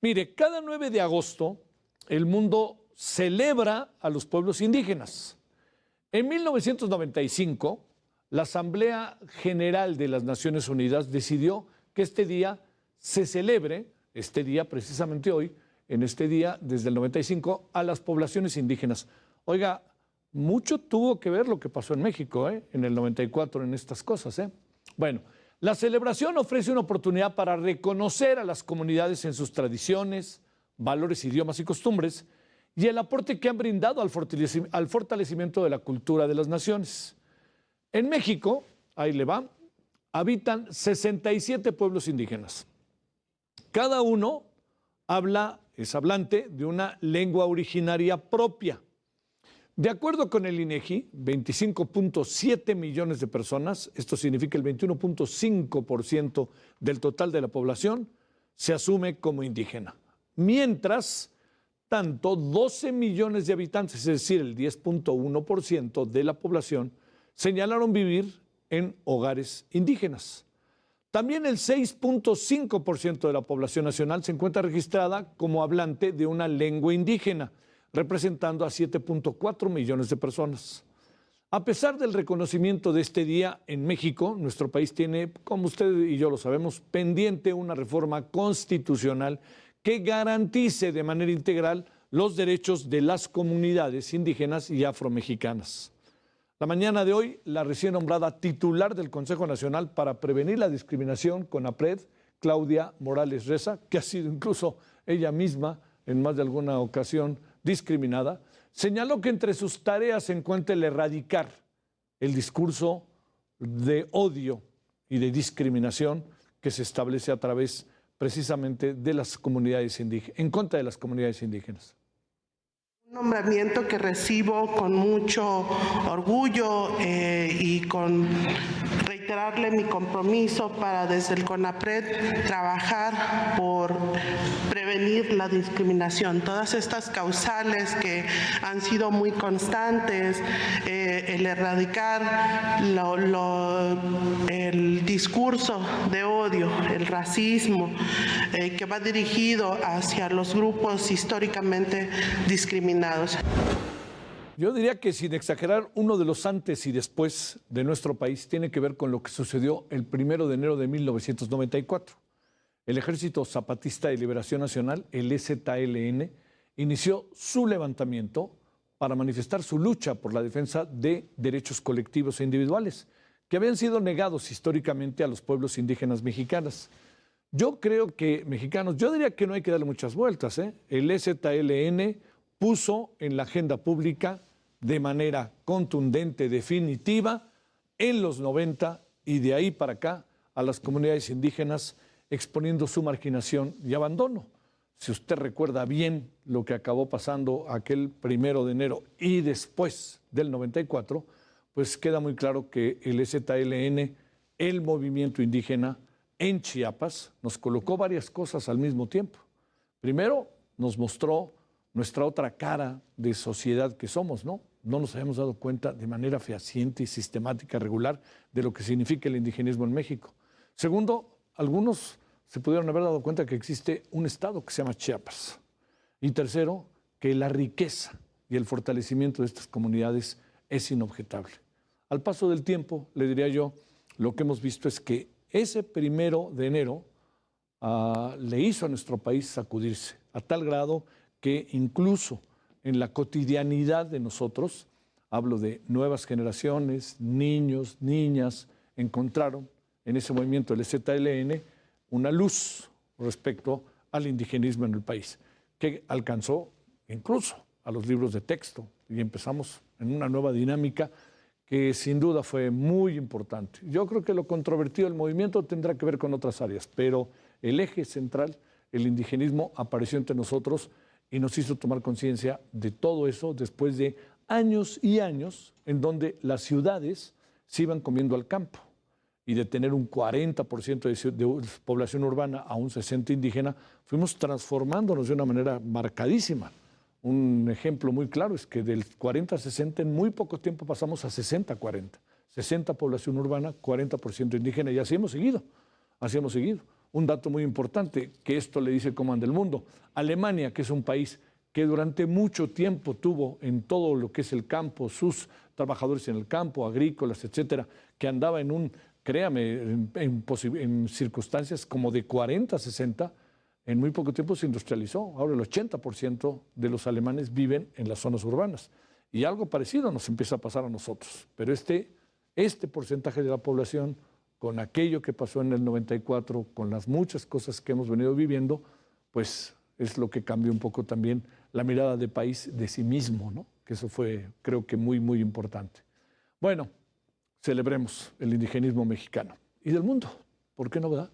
Mire, cada 9 de agosto el mundo celebra a los pueblos indígenas. En 1995, la Asamblea General de las Naciones Unidas decidió que este día se celebre, este día precisamente hoy, en este día desde el 95, a las poblaciones indígenas. Oiga, mucho tuvo que ver lo que pasó en México, en el 94, en estas cosas. Bueno, la celebración ofrece una oportunidad para reconocer a las comunidades en sus tradiciones, valores, idiomas y costumbres, y el aporte que han brindado al fortalecimiento de la cultura de las naciones. En México, ahí le va, habitan 67 pueblos indígenas. Cada uno es hablante de una lengua originaria propia. De acuerdo con el INEGI, 25.7 millones de personas, esto significa el 21.5% del total de la población, se asume como indígena. Mientras tanto, 12 millones de habitantes, es decir, el 10.1% de la población, señalaron vivir en hogares indígenas. También el 6.5% de la población nacional se encuentra registrada como hablante de una lengua indígena, representando a 7.4 millones de personas. A pesar del reconocimiento de este día en México, nuestro país tiene, como usted y yo lo sabemos, pendiente una reforma constitucional que garantice de manera integral los derechos de las comunidades indígenas y afromexicanas. La mañana de hoy, la recién nombrada titular del Consejo Nacional para Prevenir la Discriminación, CONAPRED, Claudia Morales Reza, que ha sido incluso ella misma en más de alguna ocasión discriminada, señaló que entre sus tareas se encuentra el erradicar el discurso de odio y de discriminación que se establece a través precisamente de las comunidades indígenas, en contra de las comunidades indígenas. Un nombramiento que recibo con mucho orgullo y con reiterarle mi compromiso para desde el CONAPRED trabajar por prevenir la discriminación. Todas estas causales que han sido muy constantes, el erradicar el discurso de odio, el racismo, que va dirigido hacia los grupos históricamente discriminados. Yo diría que, sin exagerar, uno de los antes y después de nuestro país tiene que ver con lo que sucedió el 1 de enero de 1994. El Ejército Zapatista de Liberación Nacional, el EZLN, inició su levantamiento para manifestar su lucha por la defensa de derechos colectivos e individuales que habían sido negados históricamente a los pueblos indígenas mexicanos. Yo diría que no hay que darle muchas vueltas. El EZLN puso en la agenda pública de manera contundente, definitiva, en los 90 y de ahí para acá a las comunidades indígenas exponiendo su marginación y abandono. Si usted recuerda bien lo que acabó pasando aquel 1 de enero y después del 94, pues queda muy claro que el EZLN, el movimiento indígena en Chiapas, nos colocó varias cosas al mismo tiempo. Primero, nos mostró nuestra otra cara de sociedad que somos, ¿no? No nos habíamos dado cuenta de manera fehaciente y sistemática, regular, de lo que significa el indigenismo en México. Segundo, algunos se pudieron haber dado cuenta que existe un estado que se llama Chiapas. Y tercero, que la riqueza y el fortalecimiento de estas comunidades es inobjetable. Al paso del tiempo, le diría yo, lo que hemos visto es que ese 1 de enero le hizo a nuestro país sacudirse, a tal grado que incluso en la cotidianidad de nosotros, hablo de nuevas generaciones, niños, niñas, encontraron en ese movimiento del EZLN una luz respecto al indigenismo en el país, que alcanzó incluso a los libros de texto y empezamos en una nueva dinámica que sin duda fue muy importante. Yo creo que lo controvertido del movimiento tendrá que ver con otras áreas, pero el eje central, el indigenismo, apareció entre nosotros y nos hizo tomar conciencia de todo eso después de años y años en donde las ciudades se iban comiendo al campo y de tener un 40% de población urbana a un 60% indígena, fuimos transformándonos de una manera marcadísima. Un ejemplo muy claro es que del 40 a 60 en muy poco tiempo pasamos a 60-40. 60 población urbana, 40% indígena y así hemos seguido. un dato muy importante, que esto le dice cómo anda el mundo. Alemania, que es un país que durante mucho tiempo tuvo en todo lo que es el campo, sus trabajadores en el campo, agrícolas, etcétera, que andaba en un, créame, en circunstancias como de 40, 60, en muy poco tiempo se industrializó. Ahora el 80% de los alemanes viven en las zonas urbanas. Y algo parecido nos empieza a pasar a nosotros. Pero este porcentaje de la población, con aquello que pasó en el 94, con las muchas cosas que hemos venido viviendo, pues es lo que cambió un poco también la mirada de país de sí mismo, ¿no? Que eso fue, creo que muy, muy importante. Bueno, celebremos el indigenismo mexicano y del mundo. ¿Por qué no, verdad?